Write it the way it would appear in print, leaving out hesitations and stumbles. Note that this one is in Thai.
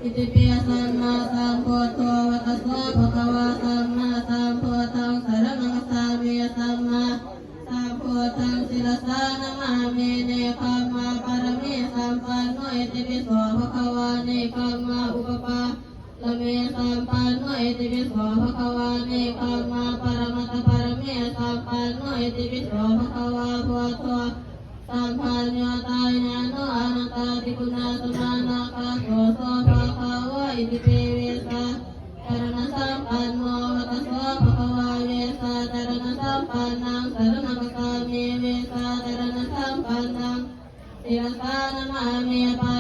อิติปิสัมมาสัมพุทโธวัตสะภะคะวะสัมมาสัมพุทธังสรณังคัจฉามิสัมมาสัมพุทธังศิลสานะมามิเนคัมมาปารมิสัมปันโนอิติปิโสภะคะวะเนคัมมาอุปปาละเมสัมปันโนอิติปิโสภะคะวะเนคัมมาปรมัตถปารมิสัมปันโนอิติปิโสภะคะวะพุทโธสัมปัญญาตายานุอนันตติคุณาสมานาคาโสโสภะคะวะอิติปิเวสะจารณสัมปันโนวัตโสภะคะวะเวสะจารณสัมปันนังสรณังคัจฉามิเวสะจารณสัมปันนังศิลสานะมามิปา